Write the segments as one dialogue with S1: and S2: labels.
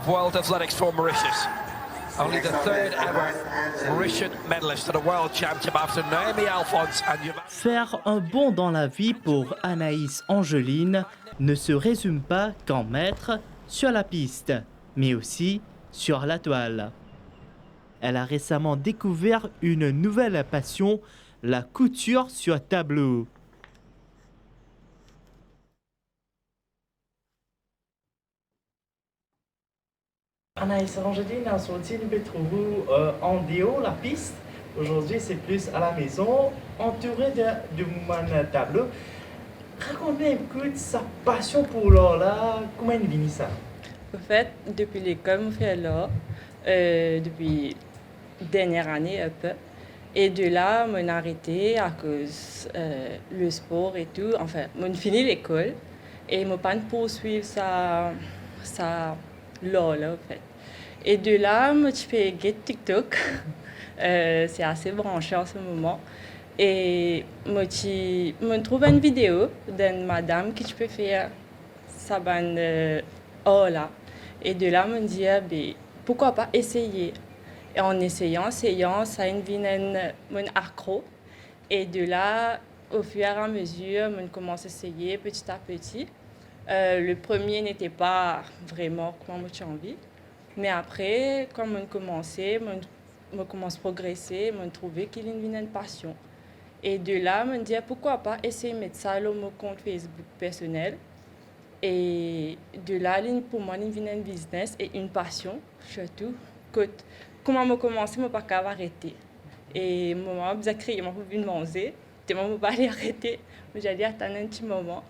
S1: World Athletics for Mauritius. Only the third ever Mauritian medalist at a World Championship after Naomi Alphonse and Giovanni.
S2: Faire un bond dans la vie pour Anaïs Angeline ne se résume pas qu'en mettre sur la piste, mais aussi sur la toile. Elle a récemment découvert une nouvelle passion, la couture sur tableau. Anaïs Angeline, aujourd'hui nous nous trouvons en déo, la piste. Aujourd'hui c'est plus à la maison, entouré de mon tableau. Raconte-moi un peu sa passion pour l'art là, comment elle vient ça?
S3: En fait, depuis l'école, je fais l'art, depuis dernière année un peu. Et de là, je m'ai arrêté à cause le sport et tout. Enfin, je fini l'école et je pas poursuivre l'art là, en fait. Et de là, je fais TikTok. C'est assez branché en ce moment. Et je trouve une vidéo d'une madame qui peut faire ça là. Et de là, je me dis, pourquoi pas essayer. Et en essayant, ça a une accro. Et de là, au fur et à mesure, je commence à essayer petit à petit. Le premier n'était pas vraiment comme j'ai envie. Mais après, quand je commençais, je commence à progresser, je trouvais qu'il y avait une passion. Et de là, je me dis, pourquoi pas essayer de mettre ça sur mon compte Facebook personnel. Et de là, pour moi, il y a un business et une passion, surtout. Comment je commence, je ne peux pas arrêter. Et moi, j'ai créé mon hobby de manger. Je ne peux pas arrêter. J'allais attendre un petit moment.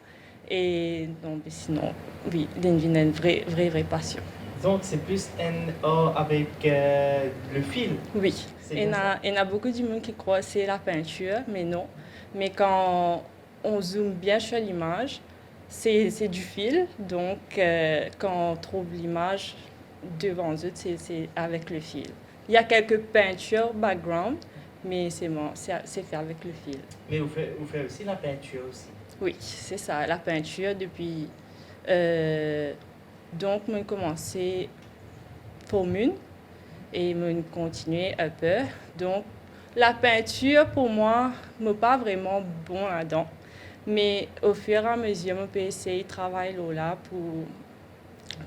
S3: Et donc, sinon, oui, il y a une vraie passion.
S2: Donc c'est plus un art avec le fil.
S3: Oui, il y a beaucoup de monde qui croient que c'est la peinture, mais non. Mais quand on zoome bien sur l'image, c'est du fil. Donc quand on trouve l'image devant eux, c'est avec le fil. Il y a quelques peintures background, mais c'est fait avec le fil.
S2: Mais vous faites aussi la peinture aussi.
S3: Oui, c'est ça, la peinture depuis... donc, j'ai commencé pour une et j'ai continué un peu. Donc, la peinture, pour moi, n'est pas vraiment bon là-dedans. Mais au fur et à mesure, je peux essayer de travailler là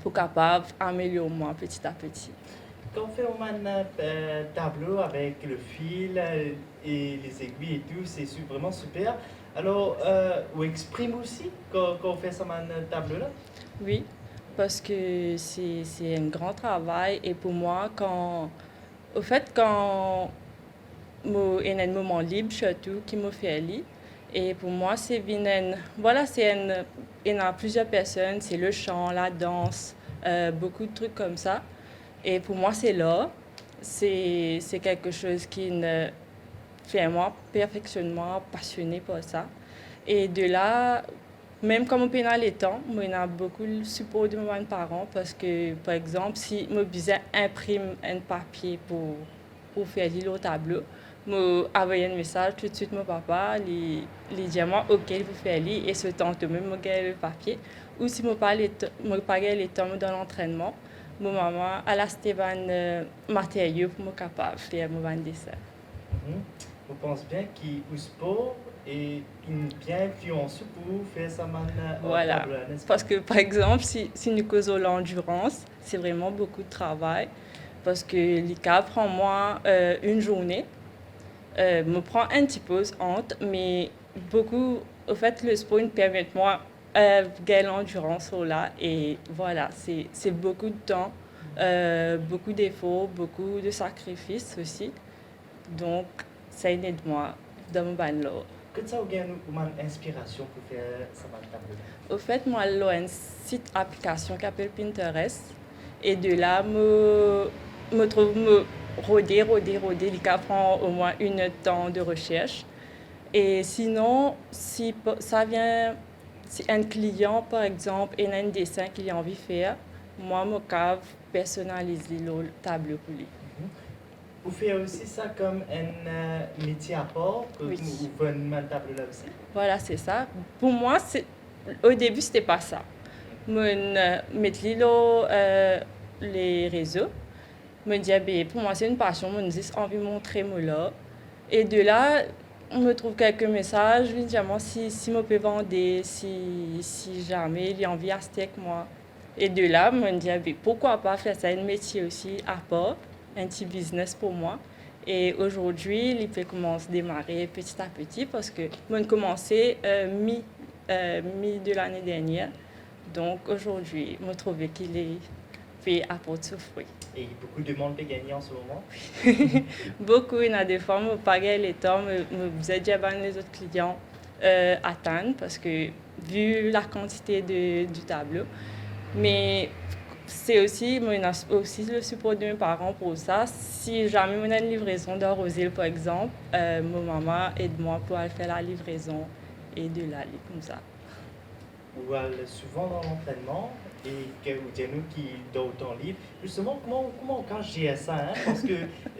S3: pour capable améliorer moi petit à petit.
S2: Quand on fait un tableau avec le fil et les aiguilles et tout, c'est vraiment super. Alors, on exprime aussi quand on fait ça tableau-là?
S3: Oui, parce que c'est un grand travail. Et pour moi, quand j'ai un moment libre, surtout, qui me fait lire. Et pour moi, il y a plusieurs personnes, c'est le chant, la danse, beaucoup de trucs comme ça. Et pour moi, c'est l'art. C'est quelque chose qui me fait moi perfectionnement passionné par ça. Et de là, même quand je suis dans les temps, il y a beaucoup de support de mes parents parce que, par exemple, si je besoin d'imprimer un papier pour faire le tableau, je envoie un message tout de suite à mon papa, il dit à moi, OK, vous faites lire et ce temps, même je le papier. Ou si je n'ai pas le temps dans l'entraînement, ma maman a acheté des matériaux pour être capable de faire mon dessin.
S2: Vous pensez bien que le sport est bien influencé pour faire ça
S3: Voilà.
S2: tableau,
S3: Parce que, par exemple, si nous causons l'endurance, c'est vraiment beaucoup de travail. Parce que l'ICA prend moi une journée, me prend un petit peu honte, mais beaucoup, au fait, le sport me permet moi gagner l'endurance là. Et voilà, c'est beaucoup de temps, beaucoup d'efforts, beaucoup de sacrifices aussi. Donc, ça aide moi dans mon ban là.
S2: Qu'est-ce que ça vous une inspiration pour faire ça tableau?
S3: Au fait, moi, j'ai un site application qui s'appelle Pinterest. Et de là, me trouve roder. Il prend au moins une temps de recherche. Et sinon, si ça vient, si un client, par exemple, a un dessin qu'il a envie de faire, moi, je peux personnaliser le tableau pour lui.
S2: Vous faites aussi ça comme un métier à part, que
S3: Oui.
S2: vous venez un tableau là aussi?
S3: Voilà, c'est ça. Pour moi, au début, c'était pas ça. Je mettais les réseaux. Me dire, ben, pour moi, c'est une passion, me dit, envie de montrer moi là. Et de là, on me trouve quelques messages, je me dis, moi, si je peux vendre, si jamais il y a envie d'acheter avec moi. Et de là, je me dis, ben, pourquoi pas faire ça un métier aussi à part, un petit business pour moi. Et aujourd'hui, il peut commencer à démarrer petit à petit parce que je ai commencé mi de l'année dernière. Donc aujourd'hui, je trouve qu'il est fait apporter ce fruit.
S2: Et beaucoup de monde peut gagner en ce moment.
S3: Beaucoup, il y a des fois, je pas les temps, vous êtes déjà les autres clients attendent parce que vu la quantité du tableau. Mais c'est aussi, aussi le support de mes parents pour ça. Si jamais on a une livraison d'Arrosil, par exemple, ma maman aide-moi pour aller faire la livraison et de l'aller comme ça.
S2: Ou souvent dans l'entraînement et que vous dites nous qui dans autant libre. Justement, comment on gère ça hein? Parce que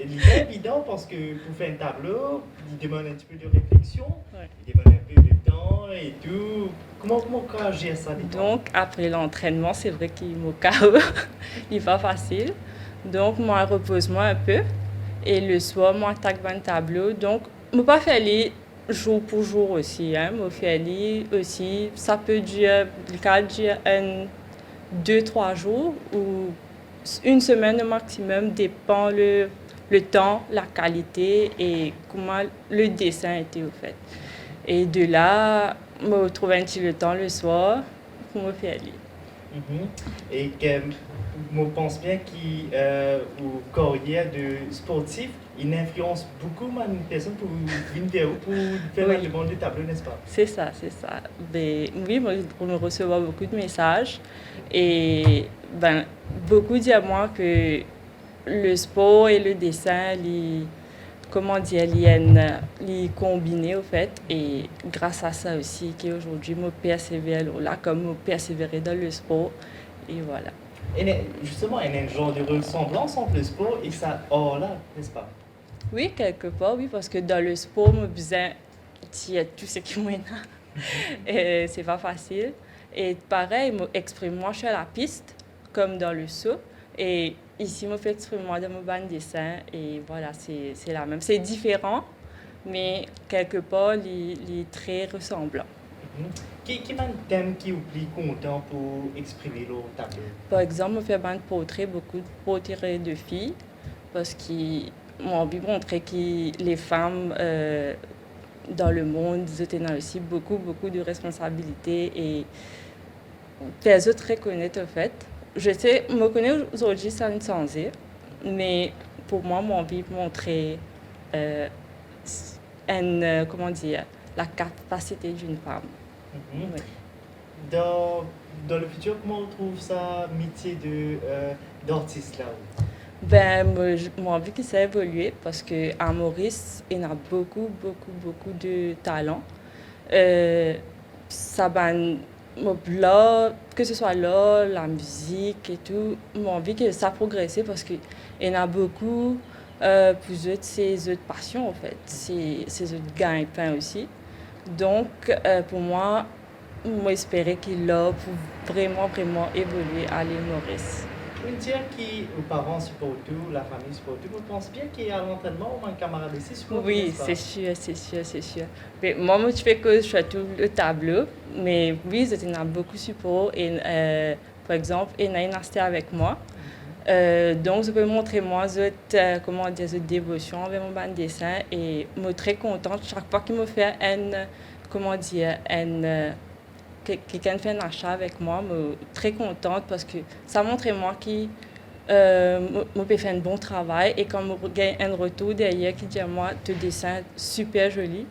S2: l'idée est évident parce que pour faire un tableau, il demande un petit peu de réflexion,
S3: Ouais.
S2: il demande un peu de temps et tout. Comment on gère ça
S3: Donc, après l'entraînement, c'est vrai qu'il me KO. Il n'est pas facile. Donc, moi, repose-moi un peu. Et le soir, moi, attaque un tableau. Donc, je ne pas faire les jour pour jour aussi. Hein. Je fais les aussi. Ça peut durer 2-3 jours ou une semaine au maximum, dépend le temps, la qualité et comment le dessin a été fait. Et de là, je trouve un petit le temps le soir pour me faire lire.
S2: Et que je pense bien qu'au carrière de sportif, il influence beaucoup ma personne pour faire
S3: Oui.
S2: le monde du tableau, n'est-ce pas?
S3: C'est ça, c'est ça. Ben, oui, moi, on me recevoir beaucoup de messages et ben, beaucoup disent à moi que le sport et le dessin, comment dire, les combinés au fait. Et grâce à ça aussi, qu'aujourd'hui, je persévère là, comme je persévérer dans le sport. Et voilà.
S2: Et justement, il y a un genre de ressemblance entre le sport et ça hors-là, n'est-ce pas?
S3: Oui, quelque part, oui, parce que dans le sport, je besoin de tout ce qui m'énerve. C'est pas facile. Et pareil, je exprime moi sur la piste, comme dans le saut. Et ici, je fais exprimer moi dans mon bande de dessin. Et voilà, c'est la même. C'est différent, mais quelque part, il est très ressemblant.
S2: Qui est un thème qui est plus content pour exprimer le tableau?
S3: Par exemple, je fais un portrait, beaucoup de portraits de filles, parce qu'ils m'ont envie de montrer que les femmes dans le monde, ils ont aussi beaucoup de responsabilités et les autres reconnaissent en fait. Je sais, me connais aujourd'hui sans dire, mais pour moi, j'ai envie de montrer comment dire, la capacité d'une femme. Oui.
S2: Dans le futur, comment on trouve ça métier d'artiste là?
S3: Ben, moi, j'ai envie que ça évolue parce qu'à Maurice, il y a beaucoup de talent. Ça ben, là, que ce soit là, la musique et tout, j'ai envie que ça progresse parce qu'il y en a beaucoup plus de ces autres passions en fait, ces autres gagne-pain aussi. Donc, pour moi, j'espérais qu'il a pour vraiment évoluer à l'île Maurice.
S2: Je veux dire que les parents supportent tout, la famille supporte tout. Je pense bien qu'il y a l'entraînement ou un camarade aussi supporte.
S3: Oui, c'est sûr. Mais moi, je fais que je fais tout le tableau, mais oui, il y a beaucoup de support. Et, par exemple, il y a une acheté avec moi. Donc, je peux montrer moi comment dire, cette dévotion avec mon bande dessin et je suis très contente chaque fois qu'il me fait quelqu'un fait un achat avec moi, je suis très contente parce que ça montre moi que je peux faire un bon travail et quand je gagne un retour derrière qui dit à moi ton dessin super joli,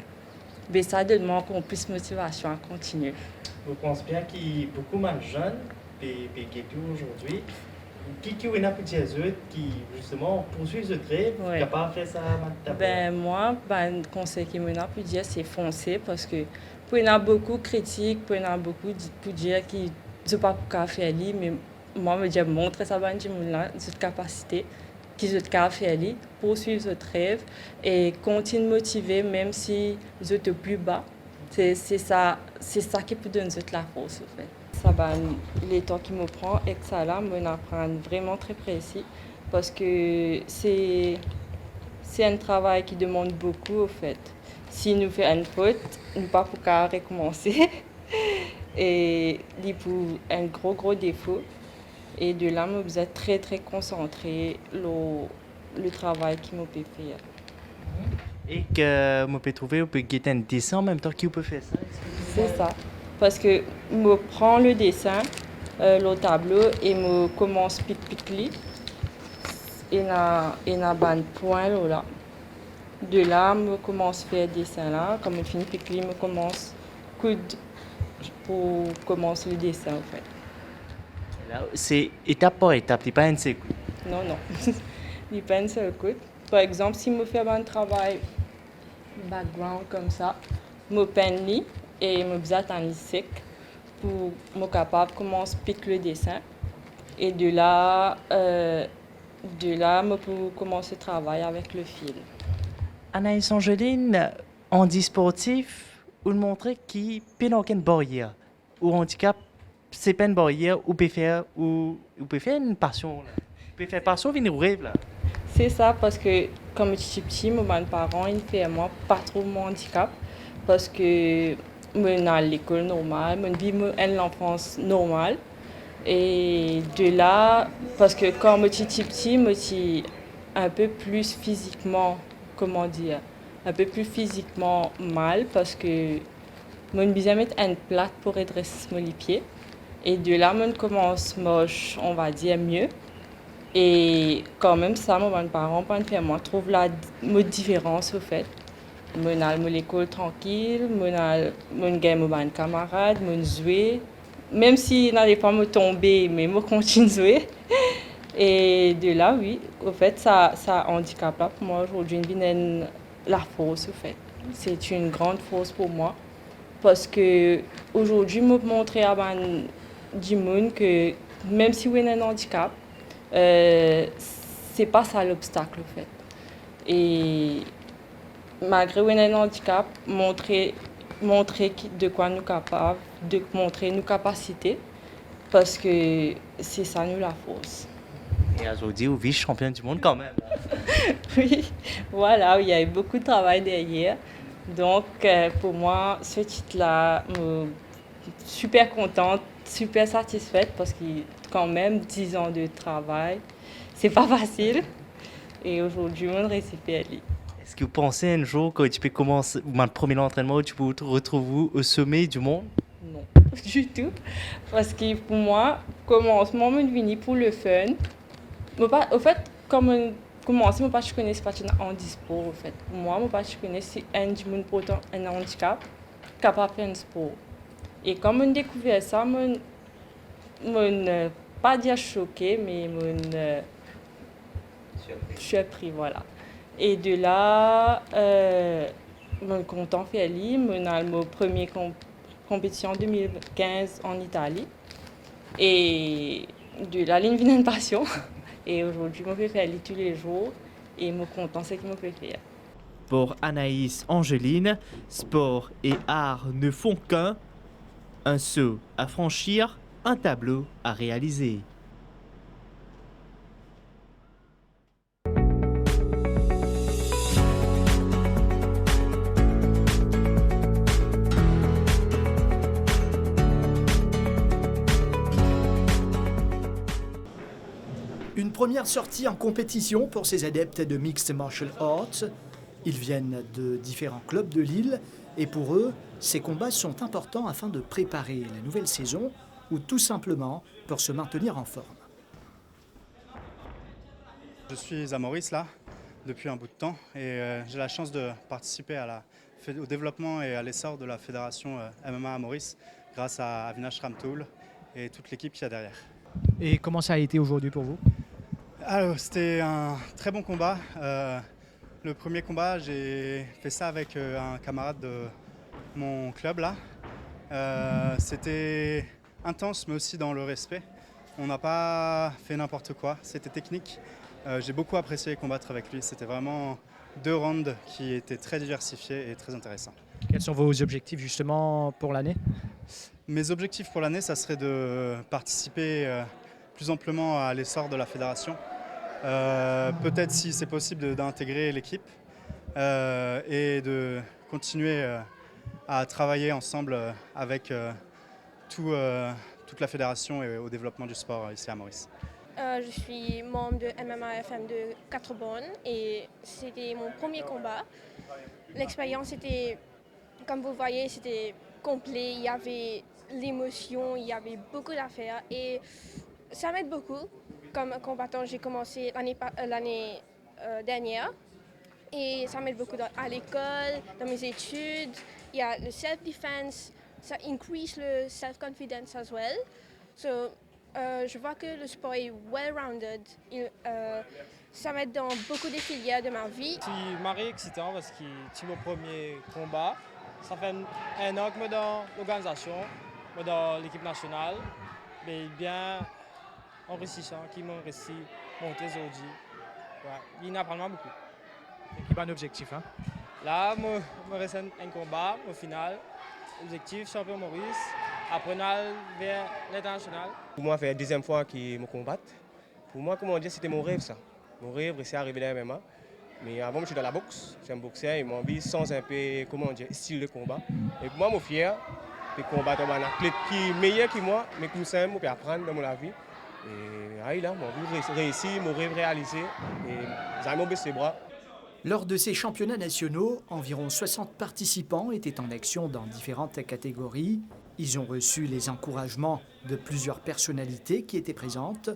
S3: ben ça donne moi encore plus de motivation à continuer.
S2: Je pense bien qu'il y a beaucoup de jeunes qui aujourd'hui qui ont un petit eux qui justement poursuivent ce rêve,
S3: Ouais.
S2: capable de faire ça maintenant.
S3: Ben moi, le conseil que je peux dire, c'est foncer parce que il y en a beaucoup de critiques, il y en a beaucoup pour dire qu'ils ne sont pas pour faire ça, mais moi, je dis montrer ça à cette capacité qu'ils ont qu'à faire ça, poursuivre ce rêve et continuer de motiver même si ils sont plus bas. C'est ça qui peut donner la force en fait. Ça va, les temps qui me prend et que ça là, me apprendre vraiment très précis parce que c'est un travail qui demande beaucoup au fait. Si nous fait une faute, nous pas pour qu'à recommencer et il pour un gros défaut et de là, me vous êtes très concentré le travail qui me peut faire.
S2: Et que vous pouvez trouver, vous pouvez guetter un dessin en même temps que vous pouvez faire ça.
S3: C'est ça. Parce que je prends le dessin, le tableau, et je commence pic-pic-li. Et na ban point là. De là, je commence à faire le dessin là. Comme je finis pic-li, je commence coude pour commencer le dessin en fait.
S2: C'est étape par étape, c'est pas un seul coup.
S3: Non. Il n'y a pas une seule coude. Par exemple, si je fais un travail background comme ça, je peins et je besoin d'un sec pour être capable de commencer à piquer le dessin. Et de là, je peux commencer à travailler avec le fil.
S2: Anaïs Angeline, on dit sportif, on montre qu'il peut y avoir une barrière. Ou handicap, c'est pas une barrière, ou peut faire une passion. Là. Vous pouvez faire passion, venir au rêve là.
S3: C'est ça parce que comme je suis petit, mes parents ils fait moi pas trop mon handicap parce que je suis à l'école normale, je vis une enfance normale. Et de là, parce que quand je suis petit, je suis un peu plus physiquement, un peu plus physiquement mal parce que je me besoin mettre une plate pour redresser mes pieds. Et de là, je commence moche, on va dire mieux. Et quand même ça, mes parents moi trouvent la différence au fait. Je vais à l'école tranquille, je gagne mes camarades, je joue. Même si n'allait pas me tomber, mais je continue à jouer. Et de là, oui, au fait, ça handicap là pour moi aujourd'hui, la force au fait. C'est une grande force pour moi parce que aujourd'hui, je me montrer à du monde que même si vous avez un handicap, c'est pas ça l'obstacle au fait. Et malgré qu'on a un handicap, montrer de quoi nous sommes capables, de montrer nos capacités, parce que c'est ça nous la force.
S2: Et aujourd'hui, vous vice-champion du monde quand même.
S3: Oui, voilà, il y a eu beaucoup de travail derrière. Donc pour moi, ce titre-là, super contente, super satisfaite parce que quand même 10 ans de travail, c'est pas facile. Et aujourd'hui, on réussit à aller.
S2: Est-ce que vous pensez un jour que tu peux commencer le premier entraînement, tu peux te retrouver au sommet du monde?
S3: Non, du tout. Parce que pour moi, commencement, je venu pour le fun. Au fait, comme je commence, je connais pas un handisport. En fait. Pour moi, je connais si un monde portant un handicap capable de faire un sport. Et quand j'ai découvert ça, je ne pas dire choqué, mais je suis appris, voilà. Et de là, je suis content de faire ma première compétition en 2015 en Italie. Et de là, il une passion. Et aujourd'hui, je fais faire tous les jours et je suis content de ce que je fais faire.
S2: Pour Anaïs Angeline, sport et art ne font qu'un. Un saut à franchir, un tableau à réaliser.
S4: Une première sortie en compétition pour ces adeptes de Mixed Martial Arts. Ils viennent de différents clubs de Lille et pour eux, ces combats sont importants afin de préparer la nouvelle saison ou tout simplement pour se maintenir en forme.
S5: Je suis à Maurice là depuis un bout de temps et j'ai la chance de participer au développement et à l'essor de la fédération MMA à Maurice grâce à Avinash Ramtoul et toute l'équipe qui est derrière.
S6: Et comment ça a été aujourd'hui pour vous?
S5: Alors, c'était un très bon combat. Le premier combat, j'ai fait ça avec un camarade de mon club là. C'était intense mais aussi dans le respect. On n'a pas fait n'importe quoi, c'était technique. J'ai beaucoup apprécié combattre avec lui. C'était vraiment 2 rounds qui étaient très diversifiés et très intéressants.
S6: Quels sont vos objectifs justement pour l'année?
S5: Mes objectifs pour l'année, ça serait de participer plus amplement à l'essor de la fédération. Peut-être si c'est possible d'intégrer l'équipe et de continuer à travailler ensemble avec toute la fédération et au développement du sport ici à Maurice.
S7: Je suis membre de MMA FM de 4 bornes et c'était mon premier combat. L'expérience était, comme vous voyez, c'était complet. Il y avait l'émotion, il y avait beaucoup d'affaires et ça m'aide beaucoup. Comme combattant, j'ai commencé l'année dernière et ça m'aide beaucoup à l'école, dans mes études. Il y a le self-defense, ça increase le self-confidence as well. So, je vois que le sport est well-rounded. Ça m'aide dans beaucoup de filières de ma vie.
S8: Je suis marié excitant parce que c'est mon premier combat. Ça fait un an que je suis dans l'organisation, dans l'équipe nationale. Mais bien enrichissant, qui m'a réussi à monter aujourd'hui. Ouais, il apprend beaucoup.
S6: L'équipe a un objectif. Hein?
S8: Là, je reste un combat au final. Objectif, champion Maurice. Après, vers l'international.
S9: Pour moi, c'est la deuxième fois qu'ils me combattent. Pour moi, comment dire, c'était mon rêve ça. Mon rêve, c'est arriver dans la MMA. Mais avant, je suis dans la boxe. Je suis un boxeur et mon envie sans un peu, comment dire, style de combat. Et pour moi, je suis fier de combattre un athlète qui est meilleur que moi, mais comme ça, je peux apprendre dans ma vie. Et là, mon envie réussir, mon rêve réalisé. Et j'ai baissé les bras.
S4: Lors de ces championnats nationaux, environ 60 participants étaient en action dans différentes catégories. Ils ont reçu les encouragements de plusieurs personnalités qui étaient présentes.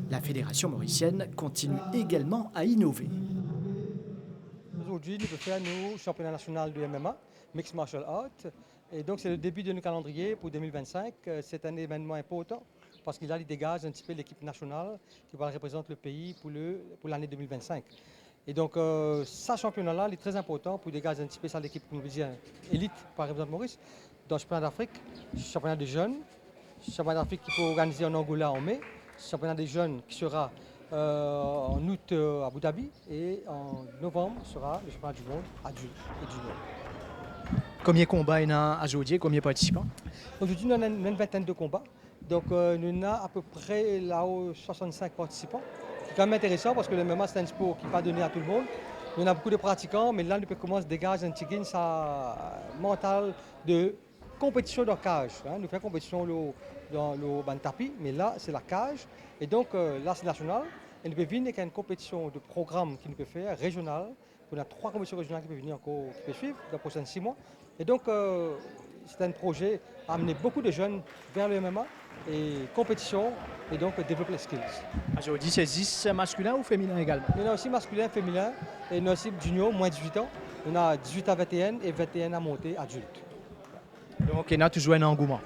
S4: La Fédération mauricienne continue également à innover.
S10: Aujourd'hui, nous pouvons faire nos championnats nationaux de MMA, Mixed Martial Arts. Et donc, c'est le début de notre calendrier pour 2025. C'est un événement important parce qu'il dégage un petit peu l'équipe nationale qui va représenter le pays pour l'année 2025. Et donc, ce championnat-là est très important pour dégager un petit peu ça l'équipe élite, par exemple Maurice, dans le championnat d'Afrique, championnat des jeunes, championnat d'Afrique qui peut organiser en Angola en mai, championnat des jeunes qui sera en août à Abu Dhabi et en novembre sera le championnat du monde adulte et junior.
S6: Combien de combats il y a aujourd'hui? Combien de participants?
S10: Aujourd'hui, nous avons une vingtaine de combats. Donc, nous avons à peu près là-haut 65 participants. C'est quand même intéressant parce que le MMA, c'est un sport qui n'est pas donné à tout le monde. On a beaucoup de pratiquants, mais là, nous pouvons commencer à dégager un petit gain mental de compétition dans la cage. Nous faisons compétition dans le tapis, mais là, c'est la cage. Et donc, là, c'est national. Et nous pouvons venir avec une compétition de programme qui nous peut faire, régionale. On a 3 compétitions régionales qui peuvent venir encore, qui peuvent suivre dans les prochains 6 mois. Et donc, c'est un projet à amener beaucoup de jeunes vers le MMA et compétition et donc développer les skills.
S6: Aujourd'hui, c'est 10 masculin ou féminin également?
S10: Il y en a aussi masculin, féminin et il y en a aussi junior, moins 18 ans. On a 18 à 21 et 21 à monter adulte.
S6: Donc, il y a toujours un engouement.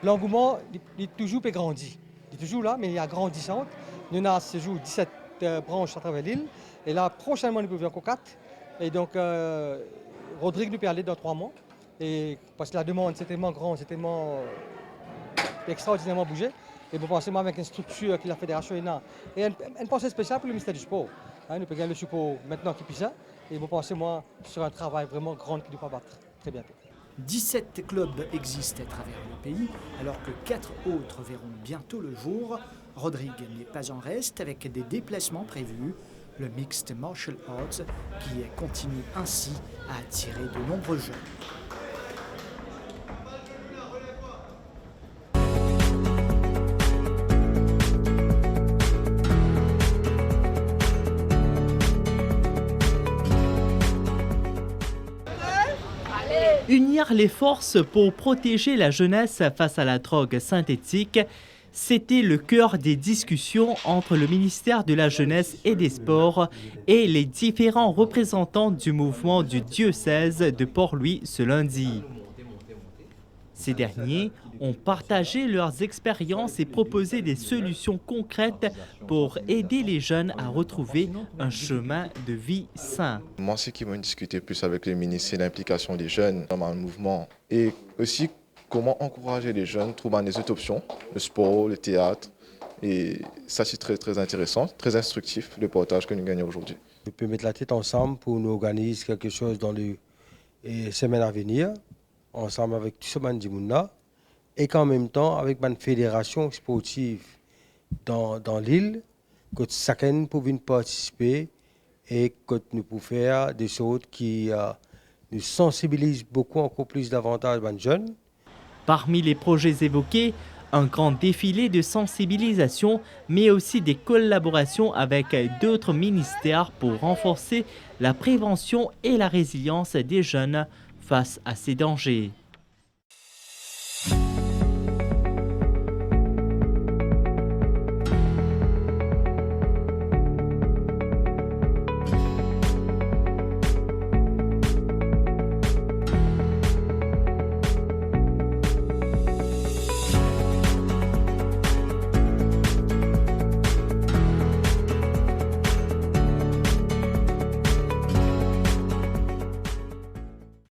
S10: L'engouement, il est toujours grandi. Il est toujours là, mais il est grandissant. Nous avons ce jour 17 branches à travers l'île. Et là, prochainement, nous pouvons encore 4. Et donc, Rodrigue nous peut aller dans 3 mois. Et parce que la demande, c'est tellement grand, c'est tellement extraordinairement bougé. Et vous pensez, moi, avec une structure que la fédération est là. Et une pensée spéciale pour le ministère du Sport. Nous pouvons gagner le support maintenant qui puisse. Et vous pensez, moi, sur un travail vraiment grand qui ne doit pas battre très bientôt.
S4: 17 clubs existent à travers le pays, alors que 4 autres verront bientôt le jour. Rodrigue n'est pas en reste avec des déplacements prévus. Le Mixed Martial Arts qui continue ainsi à attirer de nombreux jeunes.
S2: Unir les forces pour protéger la jeunesse face à la drogue synthétique, c'était le cœur des discussions entre le ministère de la Jeunesse et des Sports et les différents représentants du mouvement du diocèse de Port-Louis ce lundi. Ces derniers ont partagé leurs expériences et proposé des solutions concrètes pour aider les jeunes à retrouver un chemin de vie sain.
S11: Moi, ce qui m'a discuté plus avec le ministre, c'est l'implication des jeunes dans le mouvement et aussi comment encourager les jeunes à trouver des autres options, le sport, le théâtre. Et ça, c'est très, très intéressant, très instructif, le partage que nous gagnons aujourd'hui.
S12: On peut mettre la tête ensemble pour nous organiser quelque chose dans les semaines à venir, ensemble avec tout ce monde du monde. et qu'en même temps, avec une fédération sportive dans l'île, que chacun peut venir participer et que nous pouvons faire des choses qui nous sensibilisent beaucoup encore plus davantage les jeunes.
S2: Parmi les projets évoqués, un grand défilé de sensibilisation, mais aussi des collaborations avec d'autres ministères pour renforcer la prévention et la résilience des jeunes face à ces dangers.